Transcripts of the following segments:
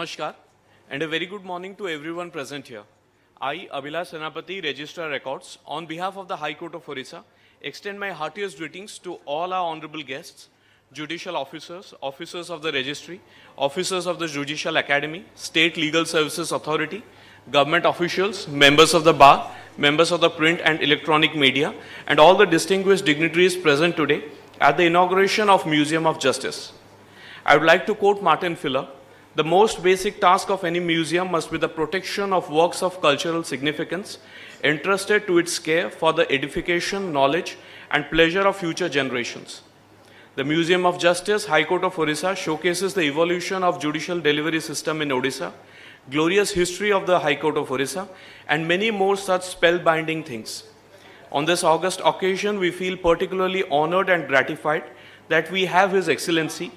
Namaskar and a very good morning to everyone present here. I, Abhilash Senapati, Registrar Records, on behalf of the High Court of Orissa, extend my heartiest greetings to all our honorable guests, judicial officers, officers of the registry, officers of the Judicial Academy, State Legal Services Authority, government officials, members of the bar, members of the print and electronic media, and all the distinguished dignitaries present today at the inauguration of Museum of Justice. I would like to quote Martin Killa. The most basic task of any museum must be the protection of works of cultural significance entrusted to its care for the edification, knowledge, and pleasure of future generations. The Museum of Justice, High Court of Orissa, showcases the evolution of judicial delivery system in Odisha, glorious history of the High Court of Orissa, and many more such spellbinding things. On this August occasion, we feel particularly honored and gratified that we have His Excellency,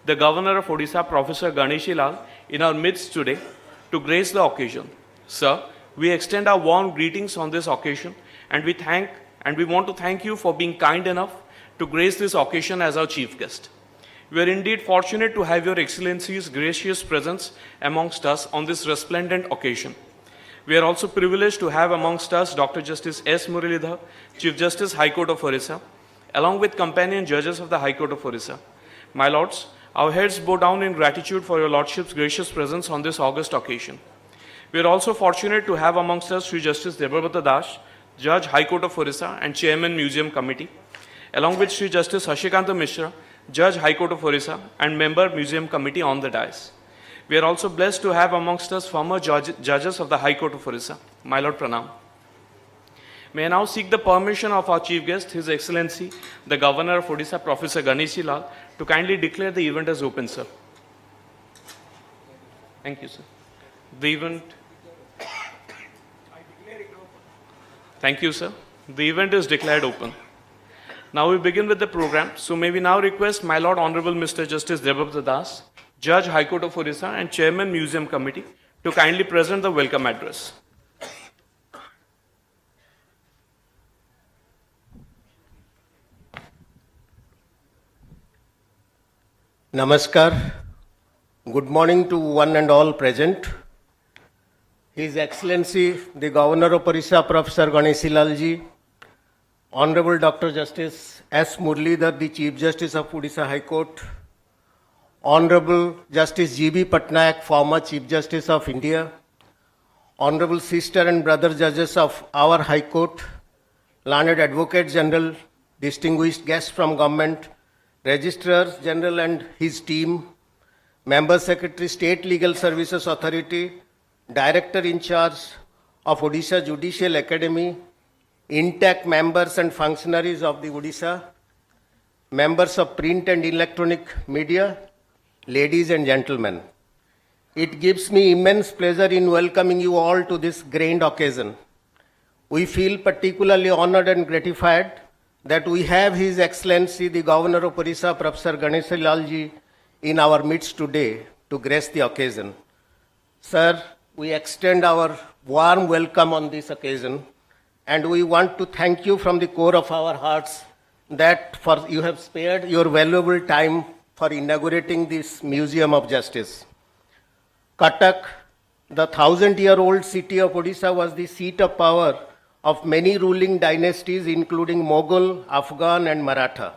the Governor of Odisha, Professor Ganeshi Lal, in our midst today to grace the occasion. Sir, we extend our warm greetings on this occasion and we want to thank you for being kind enough to grace this occasion as our chief guest. We are indeed fortunate to have Your Excellency's gracious presence amongst us on this resplendent occasion. We are also privileged to have amongst us Dr. Justice S. Muralidhar, Chief Justice, High Court of Orissa, along with companion judges of the High Court of Orissa. My lords, our heads bow down in gratitude for Your Lordship's gracious presence on this August occasion. We are also fortunate to have amongst us Sri Justice Debabrata Das, Judge, High Court of Orissa and Chairman, Museum Committee, along with Sri Justice Hashikanta Mishra, Judge, High Court of Orissa and Member, Museum Committee on the dais. We are also blessed to have amongst us former judges of the High Court of Orissa. My Lord Pranam. May I now seek the permission of our Chief Guest, His Excellency, the Governor of Odisha, Professor Ganeshi Lal, to kindly declare the event as open, sir. Thank you, sir. The event... Thank you, sir. The event is declared open. Now we begin with the program. So may we now request My Lord Honorable Mr. Justice Debabrata Das, Judge, High Court of Orissa and Chairman, Museum Committee, to kindly present the welcome address. Namaskar. Good morning to one and all present. His Excellency, the Governor of Odisha, Professor Ganeshi Lal ji, Honorable Dr. Justice S. Muralidhar, the Chief Justice of Odisha High Court, Honorable Justice G.B. Patnaik, former Chief Justice of India, Honorable Sister and Brother Judges of our High Court, Learned Advocate General, distinguished guests from government, Registrar General and his team, Member Secretary, State Legal Services Authority, Director in charge of Odisha Judicial Academy, intact members and functionaries of the Odisha, members of print and electronic media, ladies and gentlemen. It gives me immense pleasure in welcoming you all to this grand occasion. We feel particularly honored and gratified that we have His Excellency, the Governor of Odisha, Professor Ganeshi Lal ji, in our midst today to grace the occasion. Sir, we extend our warm welcome on this occasion and we want to thank you from the core of our hearts that you have spared your valuable time for inaugurating this Museum of Justice. Cuttack, the 1,000-year-old city of Odisha, was the seat of power of many ruling dynasties including Mughal, Afghan and Maratha.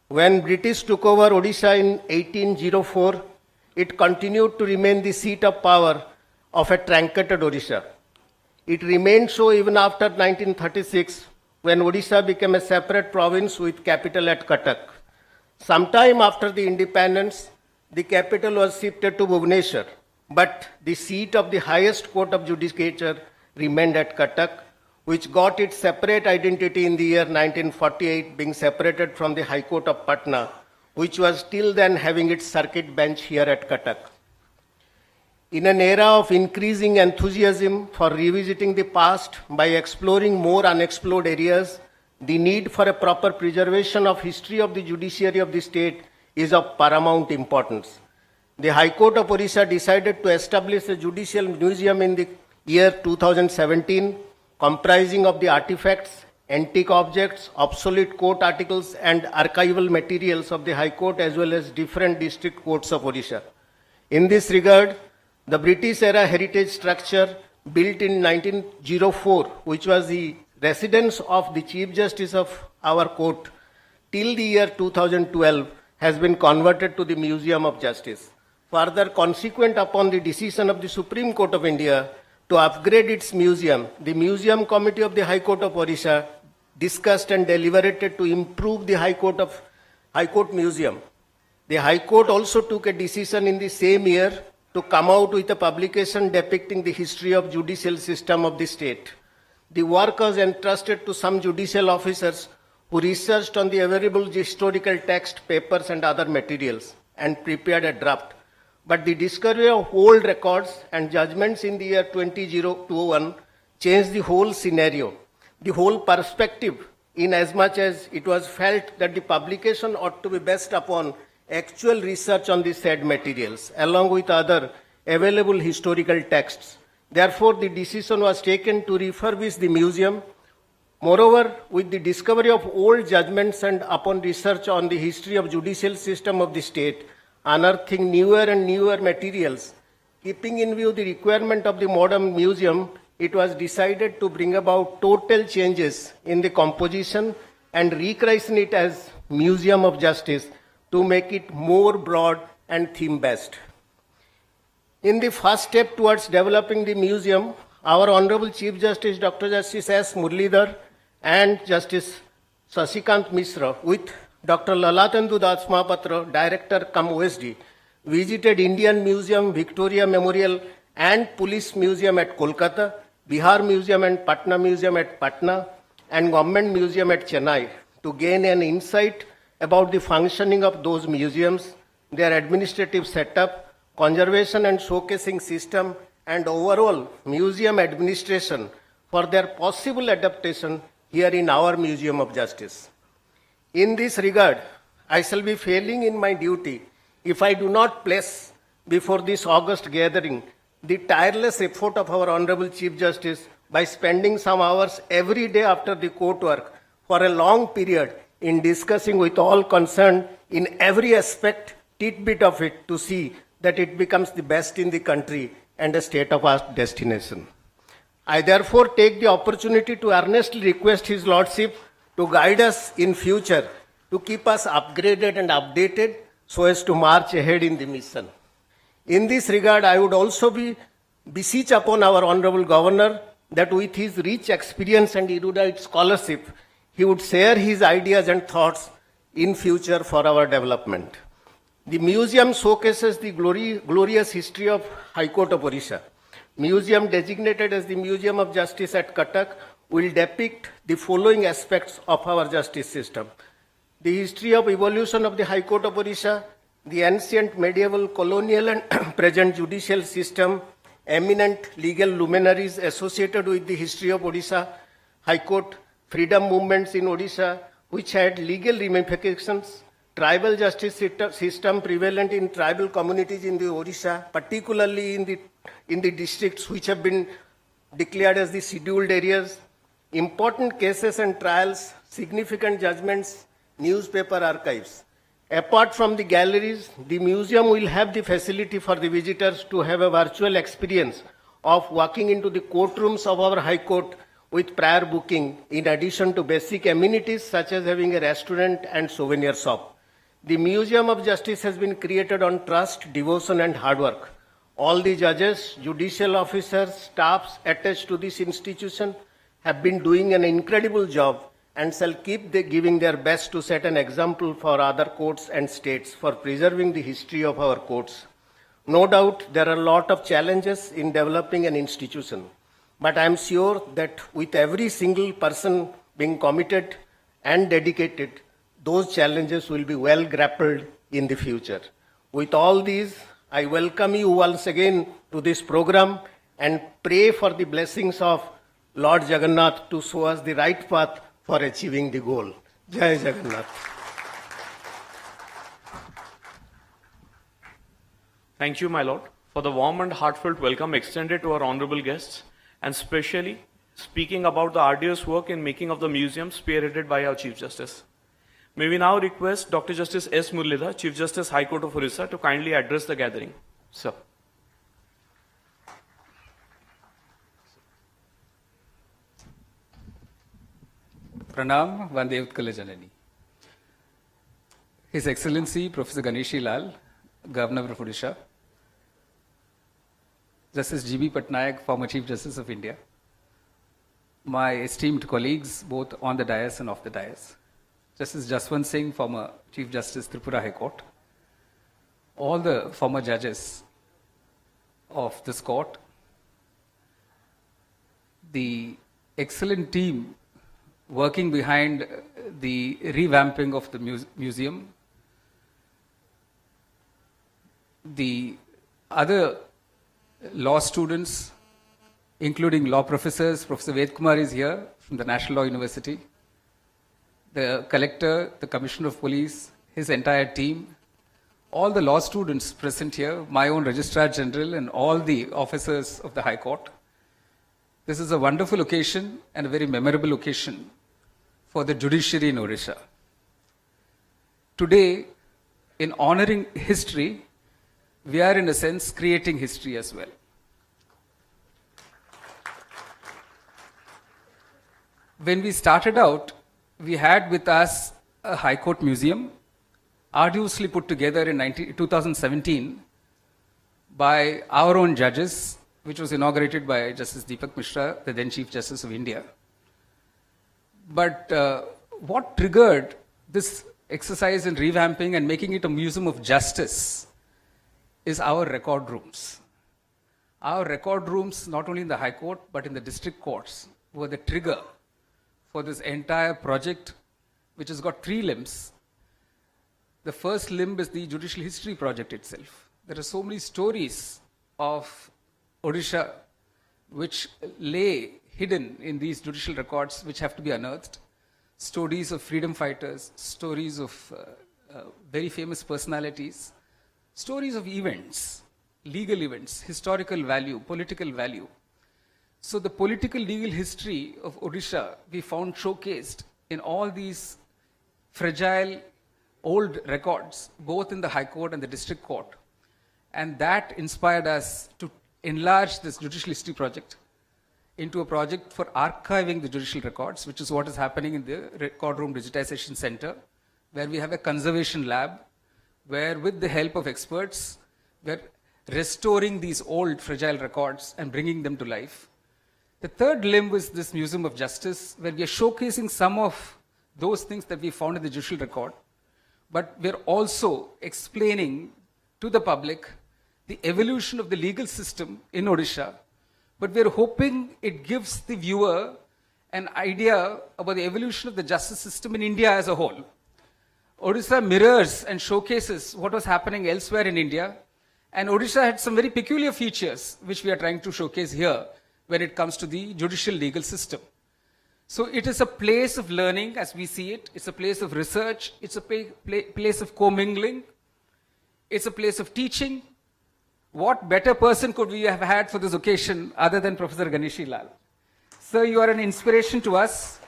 When British took over Odisha in 1804, it continued to remain the seat of power of a truncated Odisha. It remained so even after 1936 when Odisha became a separate province with capital at Cuttack. Sometime after the independence, the capital was shifted to Bhubaneswar, but the seat of the highest court of judicature remained at Cuttack, which got its separate identity in the year 1948, being separated from the High Court of Patna, which was till then having its circuit bench here at Cuttack. In an era of increasing enthusiasm for revisiting the past by exploring more unexplored areas, the need for a proper preservation of history of the judiciary of the state is of paramount importance. The High Court of Orissa decided to establish a judicial museum in the year 2017, comprising of the artifacts, antique objects, obsolete court articles and archival materials of the High Court as well as different district courts of Odisha. In this regard, The British era heritage structure built in 1904, which was the residence of the Chief Justice of our court till the year 2012, has been converted to the Museum of Justice. Further, consequent upon the decision of the Supreme Court of India to upgrade its museum, the Museum Committee of the High Court of Orissa discussed and deliberated to improve the High Court Museum. The High Court also took a decision in the same year to come out with a publication depicting the history of judicial system of the state. The work was entrusted to some judicial officers who researched on the available historical text, papers and other materials and prepared a draft. But the discovery of old records and judgments in the year 2021 changed the whole scenario, the whole perspective, in as much as it was felt that the publication ought to be based upon actual research on the said materials, along with other available historical texts. Therefore, the decision was taken to refurbish the museum. Moreover, with the discovery of old judgments and upon research on the history of judicial system of the state, unearthing newer and newer materials, keeping in view the requirement of the modern museum, it was decided to bring about total changes in the composition and rechristen it as Museum of Justice to make it more broad and theme-based. In the first step towards developing the museum, our Honorable Chief Justice Dr. Justice S. Muralidhar and Justice Sasikant Misra with Dr. Lalatendu Das Mahapatra, Director cum OSD, visited Indian Museum, Victoria Memorial and Police Museum at Kolkata, Bihar Museum and Patna Museum at Patna, and Government Museum at Chennai to gain an insight about the functioning of those museums, their administrative setup, conservation and showcasing system, and overall museum administration for their possible adaptation here in our Museum of Justice. In this regard, I shall be failing in my duty if I do not place before this August gathering the tireless effort of our Honorable Chief Justice by spending some hours every day after the court work for a long period in discussing with all concerned in every aspect, tidbit of it, to see that it becomes the best in the country and a state-of-art destination. I therefore take the opportunity to earnestly request His Lordship to guide us in future, to keep us upgraded and updated so as to march ahead in the mission. In this regard, I would also beseech upon our Honorable Governor that with his rich experience and erudite scholarship, he would share his ideas and thoughts in future for our development. The museum showcases the glorious history of High Court of Orissa. Museum designated as the Museum of Justice at Cuttack will depict the following aspects of our justice system: the history of evolution of the High Court of Orissa, the ancient, medieval, colonial and present judicial system, eminent legal luminaries associated with the history of Odisha, High Court, freedom movements in Odisha which had legal ramifications, tribal justice system prevalent in tribal communities in the Odisha, particularly in the districts which have been declared as the scheduled areas, important cases and trials, significant judgments, newspaper archives. Apart from the galleries, the museum will have the facility for the visitors to have a virtual experience of walking into the courtrooms of our High Court with prior booking, in addition to basic amenities such as having a restaurant and souvenir shop. The Museum of Justice has been created on trust, devotion and hard work. All the judges, judicial officers, staffs attached to this institution have been doing an incredible job and shall keep giving their best to set an example for other courts and states for preserving the history of our courts. No doubt there are a lot of challenges in developing an institution, but I am sure that with every single person being committed and dedicated, those challenges will be well grappled in the future. With all these, I welcome you once again to this program and pray for the blessings of Lord Jagannath to show us the right path for achieving the goal. Jai Jagannath. Thank you, my Lord, for the warm and heartfelt welcome extended to our honorable guests, and specially speaking about the arduous work in making of the museum spearheaded by our Chief Justice. May we now request Dr. Justice S. Muralidhar, Chief Justice, High Court of Orissa, to kindly address the gathering. Sir. Pranam Vande Utkala Janani. His Excellency Professor Ganeshi Lal, Governor of Odisha, Justice G.B. Patnaik, former Chief Justice of India, my esteemed colleagues both on the dais and off the dais, Justice Jaswant Singh, former Chief Justice Tripura High Court, all the former judges of this court, the excellent team working behind the revamping of the museum, the other law students, including law professors. Professor Ved Kumar is here from the National Law University, the collector, the commissioner of police, his entire team, all the law students present here, my own registrar general and all the officers of the High Court. This is a wonderful occasion and a very memorable occasion for the judiciary in Odisha. Today, in honoring history, we are in a sense creating history as well. When we started out, we had with us a High Court museum, arduously put together in 2017 by our own judges, which was inaugurated by Justice Deepak Mishra, the then Chief Justice of India. But what triggered this exercise in revamping and making it a museum of justice is our record rooms. Our record rooms, not only in the High Court, but in the district courts, were the trigger for this entire project, which has got three limbs. The first limb is the Judicial History Project itself. There are so many stories of Odisha which lay hidden in these judicial records which have to be unearthed. Stories of freedom fighters, stories of very famous personalities, stories of events, legal events, historical value, political value. So the political legal history of Odisha we found showcased in all these fragile old records, both in the High Court and the District Court. And that inspired us to enlarge this Judicial History Project into a project for archiving the judicial records, which is what is happening in the Record Room Digitization Center, where we have a conservation lab, where with the help of experts, we're restoring these old fragile records and bringing them to life. The third limb was this Museum of Justice, where we are showcasing some of those things that we found in the judicial record, but we're also explaining to the public the evolution of the legal system in Odisha, but we're hoping it gives the viewer an idea about the evolution of the justice system in India as a whole. Odisha mirrors and showcases what was happening elsewhere in India, and Odisha had some very peculiar features which we are trying to showcase here when it comes to the judicial legal system. So it is a place of learning as we see it. It's a place of research. It's a place of commingling. It's a place of teaching. What better person could we have had for this occasion other than Professor Ganeshi Lal? Sir, you are an inspiration to us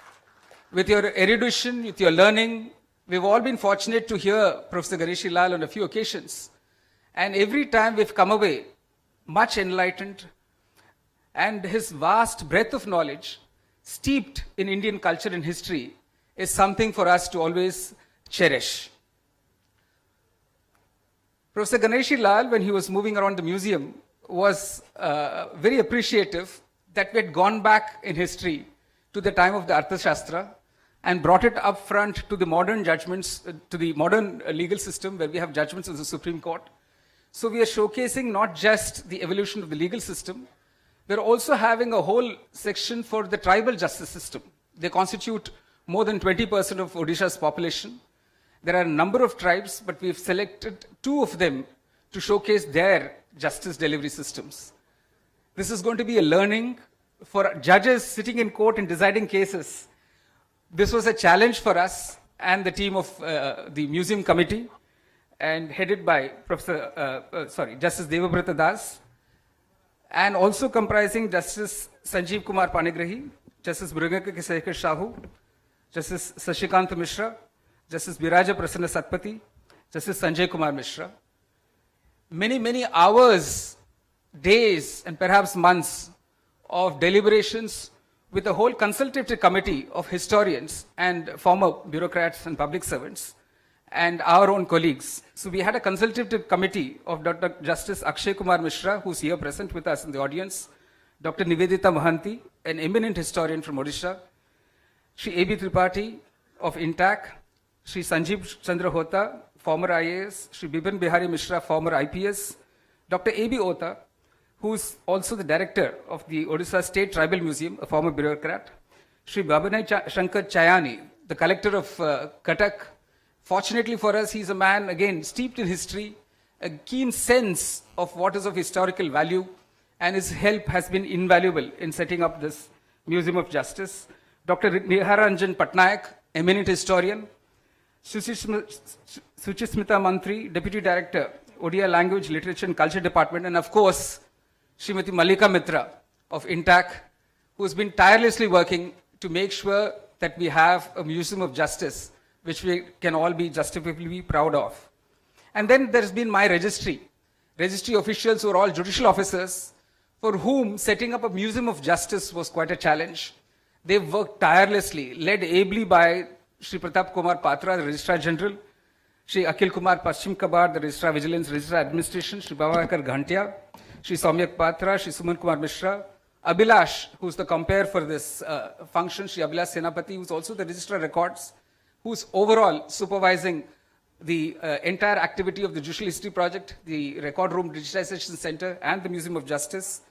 with your erudition, with your learning. We've all been fortunate to hear Professor Ganeshi Lal on a few occasions. And every time we've come away much enlightened, and his vast breadth of knowledge, steeped in Indian culture and history, is something for us to always cherish. Professor Ganeshi Lal, when he was moving around the museum, was very appreciative that we had gone back in history to the time of the Arthashastra and brought it up front to the modern judgments, to the modern legal system where we have judgments of the Supreme Court. So we are showcasing not just the evolution of the legal system, we're also having a whole section for the tribal justice system. They constitute more than 20% of Odisha's population. There are a number of tribes, but we've selected 2 of them to showcase their justice delivery systems. This is going to be a learning for judges sitting in court and deciding cases. This was a challenge for us and the team of the museum committee, and headed by Justice Devabrata Das, and also comprising Justice Sanjeev Kumar Panigrahi, Justice Mrugaka Kesekar Shahu, Justice Sashikant Mishra, Justice Biraja Prasanna Satpathy, Justice Sanjay Kumar Mishra. Many hours, days, and perhaps months of deliberations with a whole consultative committee of historians and former bureaucrats and public servants and our own colleagues. So we had a consultative committee of Dr. Justice Akshay Kumar Mishra, who's here present with us in the audience, Dr. Nivedita Mohanty, an eminent historian from Odisha, Shri A.B. Tripathi of INTAC, Shri Sanjeev Chandra Hota, former IAS, Shri Bipin Bihari Mishra, former IPS, Dr. A.B. Ota, who's also the director of the Odisha State Tribal Museum, a former bureaucrat, Shri Babanai Shankar Chayani, the collector of Cuttack. Fortunately for us, he's a man, again, steeped in history, a keen sense of what is of historical value, and his help has been invaluable in setting up this Museum of Justice. Dr. Niharanjan Patnaik, eminent historian, Suchismita Mantri, Deputy Director, Odia Language, Literature and Culture Department, and of course, Srimati Mallika Mitra of INTAC, who has been tirelessly working to make sure that we have a Museum of Justice, which we can all be justifiably proud of. And then there's been my registry officials who are all judicial officers, for whom setting up a Museum of Justice was quite a challenge. They've worked tirelessly, led ably by Shri Pratap Kumar Patra, the Registrar General, Shri Akhil Kumar Paschim Kabar, the Registrar Vigilance, Registrar Administration, Shri Bhavakar Ghantia, Shri Soumyak Patra, Shri Suman Kumar Mishra, Abhilash, who's the compare for this function, Shri Abhilash Senapati, who's also the Registrar Records, who's overall supervising the entire activity of the Judicial History Project, the Record Room Digitization Center, and the Museum of Justice,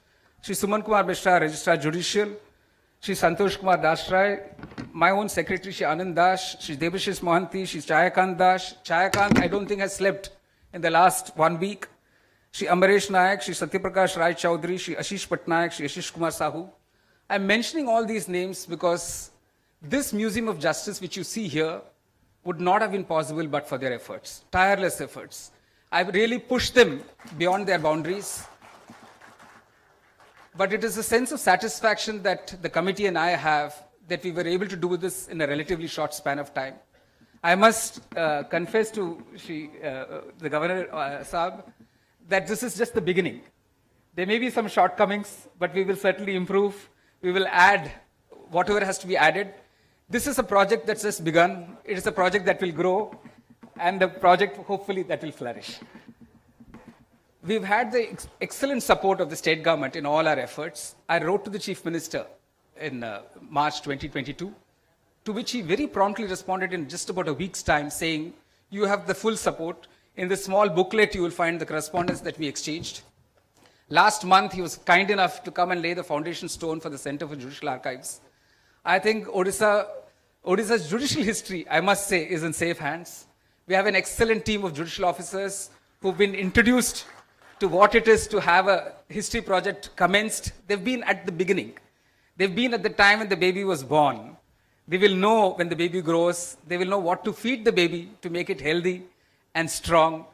Shri Suman Kumar Mishra, Registrar Judicial, Shri Santosh Kumar Dasrai, my own secretary, Shri Anand Das, Shri Debashish Mohanty, Shri Chayakant Das. Chayakant, I don't think has slept in the last 1 week. Shri Ambaresh Nayak, Shri Satyaprakash Rai Chaudhary, Shri Ashish Patnaik, Shri Ashish Kumar Sahu. I'm mentioning all these names because this Museum of Justice, which you see here, would not have been possible but for their efforts, tireless efforts. I've really pushed them beyond their boundaries. But it is a sense of satisfaction that the committee and I have that we were able to do this in a relatively short span of time. I must confess to the Governor Saab that this is just the beginning. There may be some shortcomings, but we will certainly improve. We will add whatever has to be added. This is a project that's just begun. It is a project that will grow, and a project, hopefully, that will flourish. We've had the excellent support of the state government in all our efforts. I wrote to the Chief Minister in March 2022, to which he very promptly responded in just about a week's time, saying, you have the full support. In this small booklet, you will find the correspondence that we exchanged. Last month, he was kind enough to come and lay the foundation stone for the Center for Judicial Archives. I think Odisha's judicial history, I must say, is in safe hands. We have an excellent team of judicial officers who've been introduced to what it is to have a history project commenced. They've been at the beginning. They've been at the time when the baby was born. They will know when the baby grows. They will know what to feed the baby to make it healthy and strong.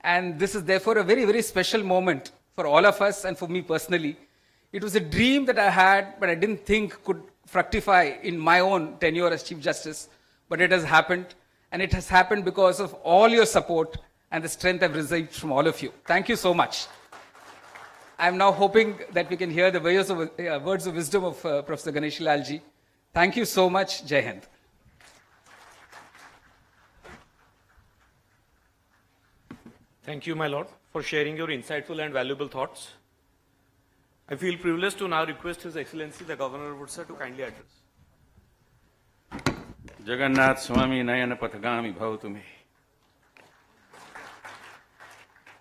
And this is therefore a very, very special moment for all of us and for me personally. It was a dream that I had, but I didn't think could fructify in my own tenure as Chief Justice. But it has happened. And it has happened because of all your support and the strength I've received from all of you. Thank you so much. I'm now hoping that we can hear the words of wisdom of Professor Ganeshi Lal ji. Thank you so much. Jai Hind. Thank you, my lord, for sharing your insightful and valuable thoughts. I feel privileged to now request His Excellency, the Governor of Odisha, to kindly address. Jagannath Swami Nayana Pathagami Bhavatu me.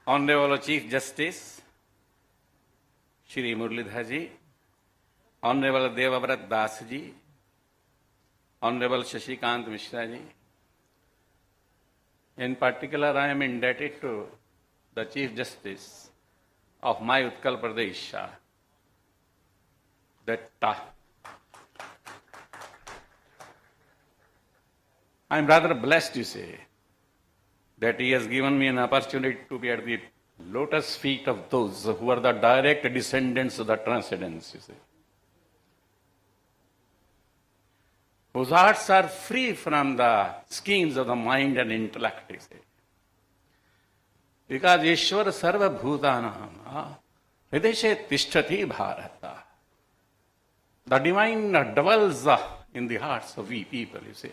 Honorable Chief Justice Shri Muralidhar ji, Honorable Devavrat Das ji, Honorable Shashikant Mishra ji. In particular, I am indebted to the Chief Justice of my Utkal Pradesh, I am rather blessed to say that he has given me an opportunity to be at the lotus feet of those who are the direct descendants of the transcendence, you see, whose hearts are free from the schemes of the mind and intellect, you see. Because Ishwar Sarva Bhutanam Hrideshe Tishtati Bharata. The divine dwells in the hearts of we people, you see.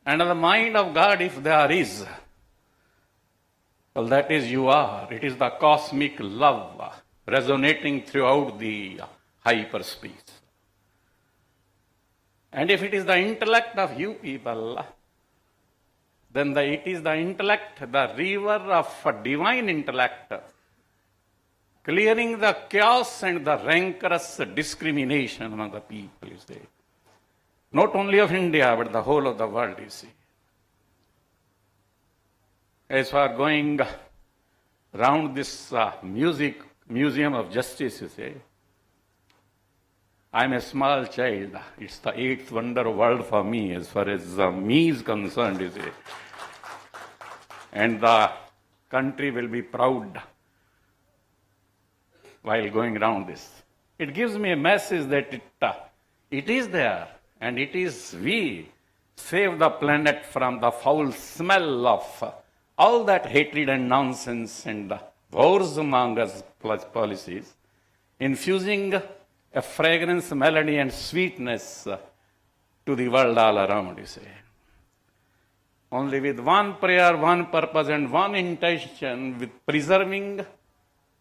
And the mind of God, if there is, well, that is you are. It is the cosmic love resonating throughout the hyperspace. And if it is the intellect of you people, then it is the intellect, the river of divine intellect, clearing the chaos and the rancorous discrimination among the people, you see. Not only of India, but the whole of the world, you see. As for going round this museum of justice, you see, I'm a small child. It's the eighth wonder world for me, as far as me is concerned, you see. And the country will be proud while going around this. It gives me a message that it is there, and it is we save the planet from the foul smell of all that hatred and nonsense and wars among us policies, infusing a fragrance, melody, and sweetness to the world all around, you see. Only with one prayer, one purpose, and one intention, with preserving,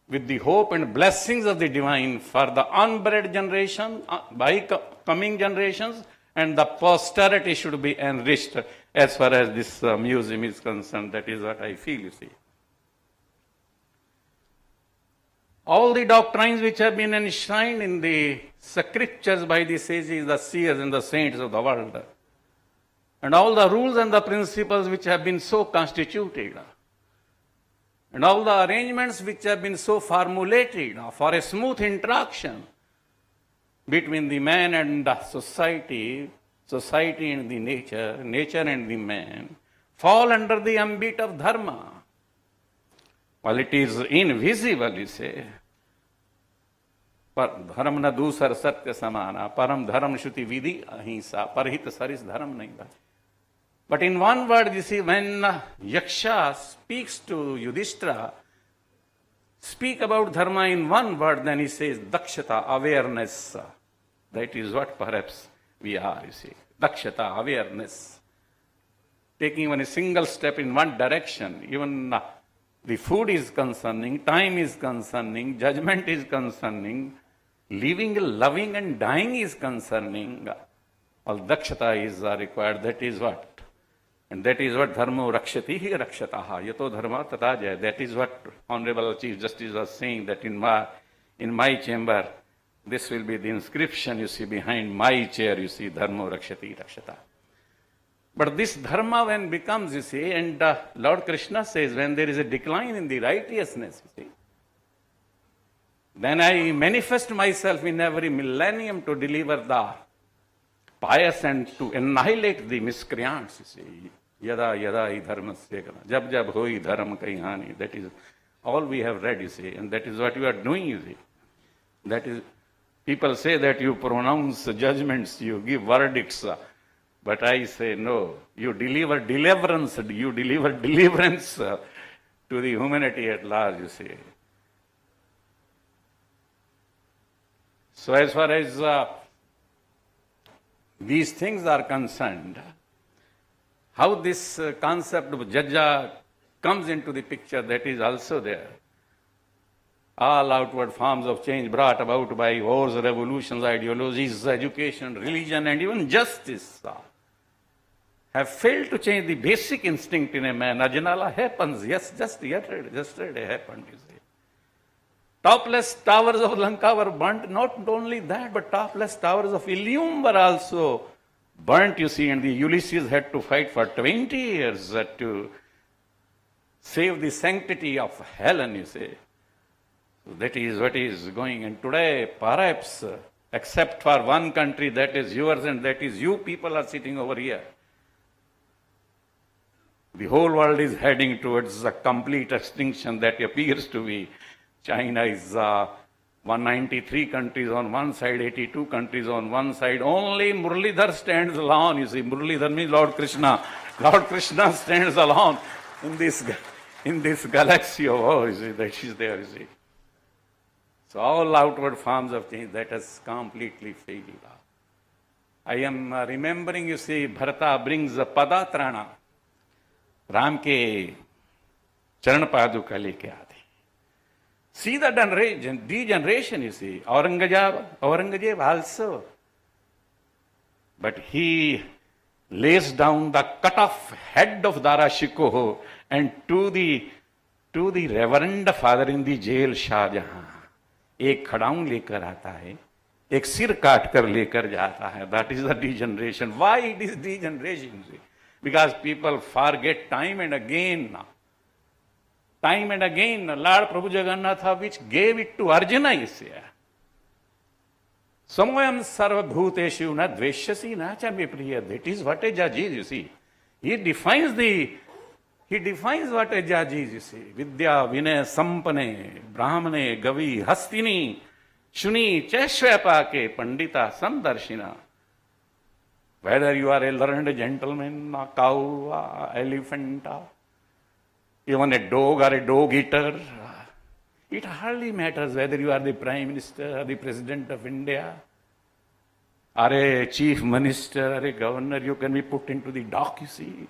with the hope and blessings of the divine for the unbred generation, by coming generations, and the posterity should be enriched as far as this museum is concerned. That is what I feel, you see. All the doctrines which have been enshrined in the scriptures by the sages, the seers, and the saints of the world, and all the rules and the principles which have been so constituted, and all the arrangements which have been so formulated for a smooth interaction between the man and the society, society and the nature, nature and the man, fall under the ambit of dharma. While it is invisible, you say, पर धर्म न दूसर सत्य समाना, परम धर्म श्रुति विधि अहिंसा, परहित सरिस धर्म नहीं था. But in one word, you see, when Yaksha speaks to Yudhishthira, speak about dharma in one word, then he says dakshata, awareness. That is what perhaps we are, you see. Dakshata, awareness. Taking even a single step in one direction, even the food is concerning, time is concerning, judgment is concerning, living, loving and dying is concerning. All dakshata is required. That is what? And that is what dharmo rakshati hi rakshataha. Yato dharma tata jaya. That is what Honorable Chief Justice was saying, that in my chamber, this will be the inscription, you see, behind my chair, you see, dharmo rakshati rakshata. But this dharma when becomes, you see, and Lord Krishna says, when there is a decline in the righteousness, you see, then I manifest myself in every millennium to deliver the pious and to annihilate the miscreants, you see. Yada yada hi dharmasya kana. Jab jab hoi dharma kai hani. That is all we have read, you see, and that is what you are doing, you see. That is, people say that you pronounce judgments, you give verdicts, but I say no, you deliver deliverance to the humanity at large, you see. So as far as these things are concerned, how this concept of jajja comes into the picture, that is also there. All outward forms of change brought about by wars, revolutions, ideologies, education, religion, and even justice have failed to change the basic instinct in a man. Ajnala happens. Yes, just yesterday happened, you see. Topless towers of Lanka were burnt. Not only that, but topless towers of Ilium were also burnt, you see, and the Ulysses had to fight for 20 years to save the sanctity of Helen, you see. So that is what is going. And today, perhaps, except for one country, that is yours and that is you people are sitting over here, the whole world is heading towards a complete extinction that appears to be. China is 193 countries on one side, 82 countries on one side. Only Muralidhar stands alone, you see. Muralidhar means Lord Krishna. Lord Krishna stands alone in this galaxy of, oh, you see, that is there, you see. So all outward forms of change, that has completely failed. I am remembering, you see, Bharata brings a padatrana. Ram के चरण पादुका लेके आते. See the degeneration, you see. Aurangzeb also. But he lays down the cut-off head of Dara Shikoh and to the reverend father in the jail Shahjahan. एक खड़ाऊं लेकर आता है, एक सिर काट कर लेकर जाता है. That is the degeneration. Why it is degeneration? See? Because people forget time and again. Time and again, Lord Prabhu Jagannatha, which gave it to Arjuna, you see. Samoyam sarvabhuteshu na dveshyasi na cha me priya. That is what a judge is, you see. He defines what a judge is, you see. Vidya, Vinay, Sampane, Brahmane, Gavi, Hastini, Shuni, Cheshwapake, Pandita, Samdarshina. Whether you are a learned gentleman, a cow, a elephant, even a dog or a dog eater, it hardly matters whether you are the Prime Minister or the President of India or a Chief Minister or a Governor, you can be put into the dock, you see.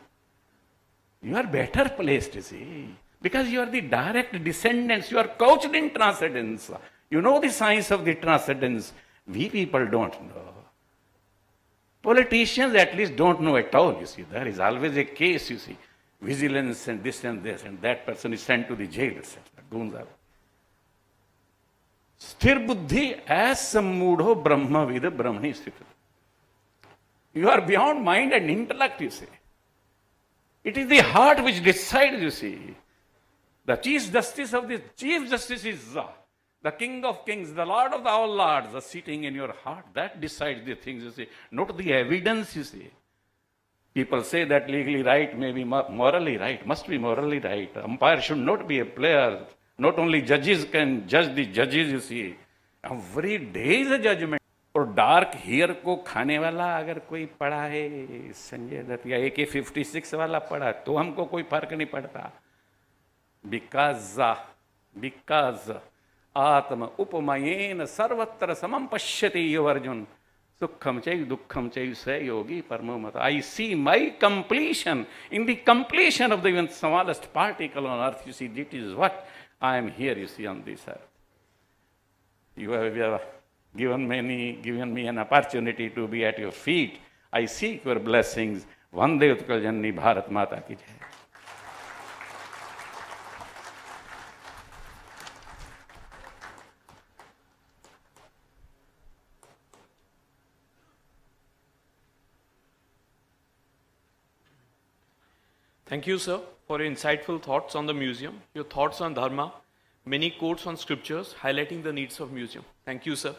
You are better placed, you see, because you are the direct descendants, you are couched in transcendence. You know the science of the transcendence. We people don't know. Politicians at least don't know at all, you see. There is always a case, you see. Vigilance and this, and that person is sent to the jail, etc. Goons are. Sthir buddhi as sammudho brahma vida brahmani sthita. You are beyond mind and intellect, you see. It is the heart which decides, you see. The Chief Justice is the King of Kings, the Lord of all Lords, are sitting in your heart. That decides the things, you see. Not the evidence, you see. People say that legally right may be morally right, must be morally right. Umpire should not be a player. Not only judges can judge the judges, you see. Every day is a judgment. और dark hair को खाने वाला अगर कोई पड़ा है संजय दत्त या AK-56 वाला पड़ा तो हमको कोई फर्क नहीं पड़ता. Because आत्म उपमयेन सर्वत्र समम पश्यति यो अर्जुन सुखम चैव दुखम चैव स योगी परमो मत. I see my completion in the completion of the even smallest particle on earth. You see, that is what I am here, you see, on this earth. You have given me an opportunity to be at your feet. I seek your blessings. Vande Utkal Janani Bharat Mata ki jai. Thank you, sir, for your insightful thoughts on the museum, your thoughts on dharma, many quotes on scriptures highlighting the needs of museum. Thank you, sir.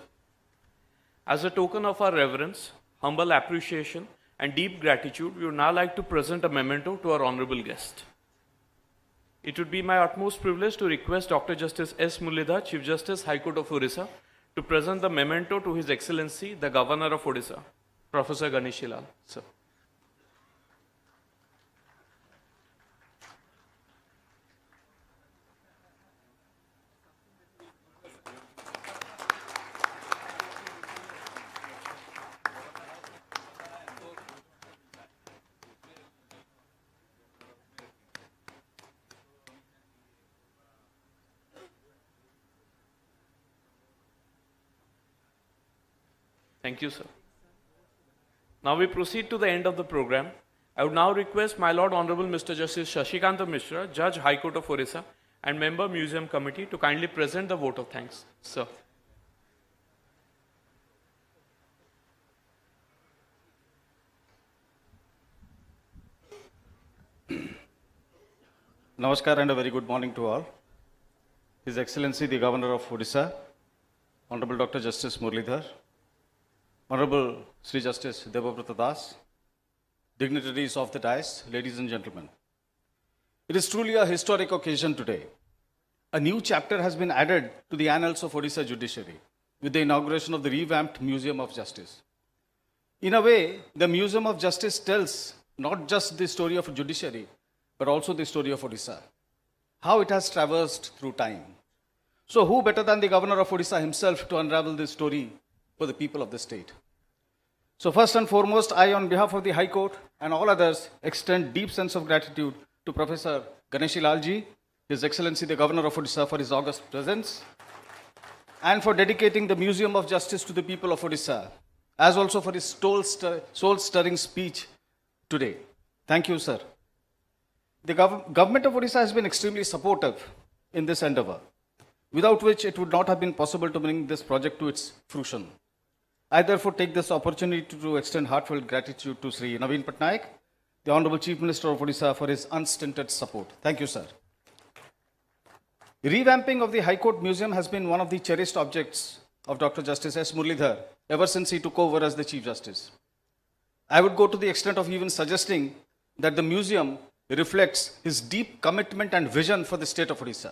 As a token of our reverence, humble appreciation, and deep gratitude, we would now like to present a memento to our honorable guest. It would be my utmost privilege to request Dr. Justice S. Muralidhar, Chief Justice, High Court of Orissa, to present the memento to His Excellency, the Governor of Odisha, Professor Ganeshi Lal. Sir. Thank you, sir. Now we proceed to the end of the program. I would now request my Lord Honorable Mr. Justice Shashikanta Mishra, Judge, High Court of Orissa, and Member Museum Committee to kindly present the vote of thanks. Sir. Namaskar and a very good morning to all. His Excellency the Governor of Odisha, Honorable Dr. Justice Muralidhar, Honorable Sri Justice Debabrata Das, dignitaries of the dais, ladies and gentlemen. It is truly a historic occasion today. A new chapter has been added to the annals of Odisha judiciary with the inauguration of the revamped Museum of Justice. In a way, the Museum of Justice tells not just the story of judiciary, but also the story of Odisha, how it has traversed through time. So who better than the governor of Odisha himself to unravel this story for the people of the state? So first and foremost, I, on behalf of the High Court and all others, extend deep sense of gratitude to Professor Ganeshi Lal ji, His Excellency the Governor of Odisha, for his august presence, and for dedicating the Museum of Justice to the people of Odisha, as also for his soul-stirring speech today. Thank you, sir. The government of Odisha has been extremely supportive in this endeavor, without which it would not have been possible to bring this project to its fruition. I therefore take this opportunity to extend heartfelt gratitude to Sri Naveen Patnaik, the Honorable Chief Minister of Odisha, for his unstinted support. Thank you, sir. Revamping of the High Court Museum has been one of the cherished objects of Dr. Justice S. Muralidhar ever since he took over as the Chief Justice. I would go to the extent of even suggesting that the museum reflects his deep commitment and vision for the state of Odisha.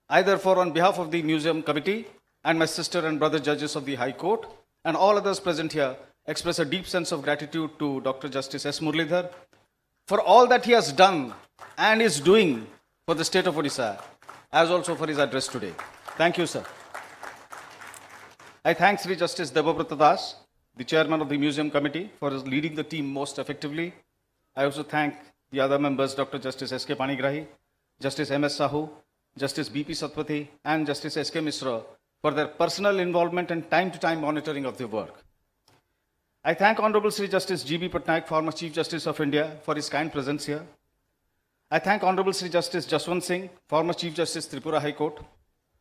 I therefore, on behalf of the Museum Committee and my sister and brother judges of the High Court and all others present here, express a deep sense of gratitude to Dr. Justice S. Muralidhar for all that he has done and is doing for the state of Odisha, as also for his address today. Thank you, sir. I thank Sri Justice Debabrata Das, the chairman of the Museum Committee, for leading the team most effectively. I also thank the other members, Dr. Justice S.K. Panigrahi, Justice M.S. Sahu, Justice B.P. Satpathy, and Justice S.K. Misra for their personal involvement and time-to-time monitoring of the work. I thank Honorable Sri Justice G.B. Patnaik, former Chief Justice of India, for his kind presence here. I thank Honorable Sri Justice Jaswant Singh, former Chief Justice Tripura High Court.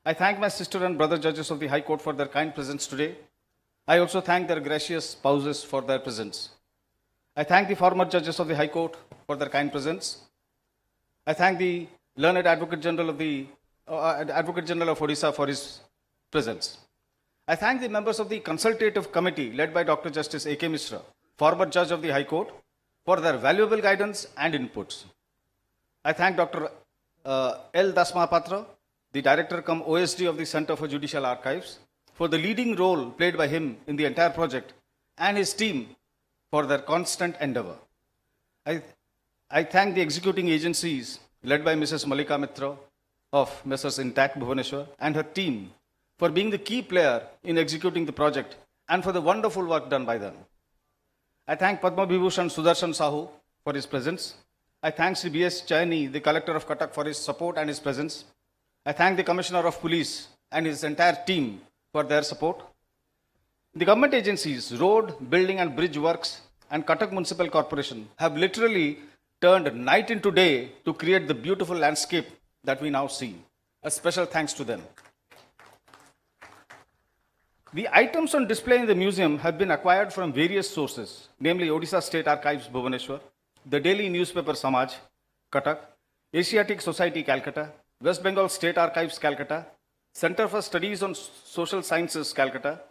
I thank my sister and brother judges of the High Court for their kind presence today. I also thank their gracious spouses for their presence. I thank the former judges of the High Court for their kind presence. I thank the learned Advocate General of Odisha for his presence. I thank the members of the consultative committee led by Dr. Justice A.K. Misra, former judge of the High Court, for their valuable guidance and inputs. I thank Dr. L. Das Mahapatra, the director cum OSD of the Center for Judicial Archives, for the leading role played by him in the entire project, and his team for their constant endeavor. I thank the executing agencies led by Mrs. Malika Mitra of Messrs. Intact Bhubaneswar and her team for being the key player in executing the project and for the wonderful work done by them. I thank Padma Vibhushan Sudarshan Sahu for his presence. I thank Sri B.S. Chaini, the collector of Cuttack, for his support and his presence. I thank the Commissioner of Police and his entire team for their support. The government agencies, road, building and bridge works, and Cuttack Municipal Corporation have literally turned night into day to create the beautiful landscape that we now see. A special thanks to them. The items on display in the museum have been acquired from various sources, namely Odisha State Archives, Bhubaneswar, the daily newspaper Samaj, Cuttack, Asiatic Society, Calcutta, West Bengal State Archives, Calcutta, Center for Studies on Social Sciences, Calcutta,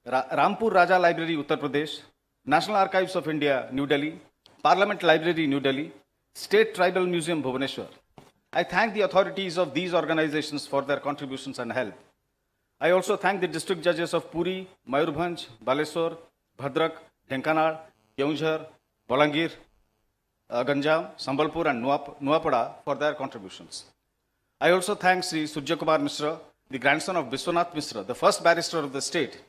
Rampur Raja Library, Uttar Pradesh, National Archives of India, New Delhi, Parliament Library, New Delhi, State Tribal Museum, Bhubaneswar. I thank the authorities of these organizations for their contributions and help. I also thank the district judges of Puri, Mayurbhanj, Baleswar, Bhadrak, Dhenkanal, Keonjhar, Bolangir, Ganjam, Sambalpur and Nuapada for their contributions. I also thank Sri Surya Kumar Misra, the grandson of Biswanath Misra, the first barrister of the state,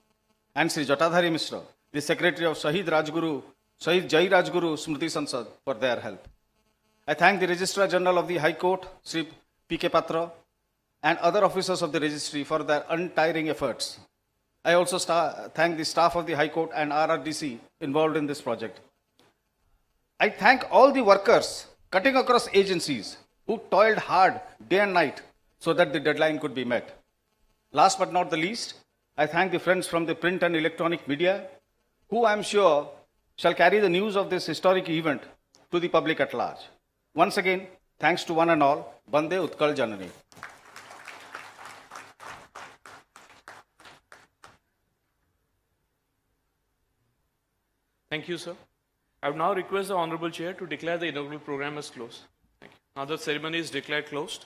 and Sri Jatadhari Misra, the secretary of Shahid Jai Rajguru Smriti Sansad, for their help. I thank the Registrar General of the High Court, Sri P.K. Patra, and other officers of the registry for their untiring efforts. I also thank the staff of the High Court and RRDC involved in this project. I thank all the workers cutting across agencies who toiled hard day and night so that the deadline could be met. Last but not the least, I thank the friends from the print and electronic media who I am sure shall carry the news of this historic event to the public at large. Once again, thanks to one and all. Bande Utkal Janani. Thank you, sir. I would now request the Honorable Chair to declare the inaugural program as closed. Thank you. Now the ceremony is declared closed.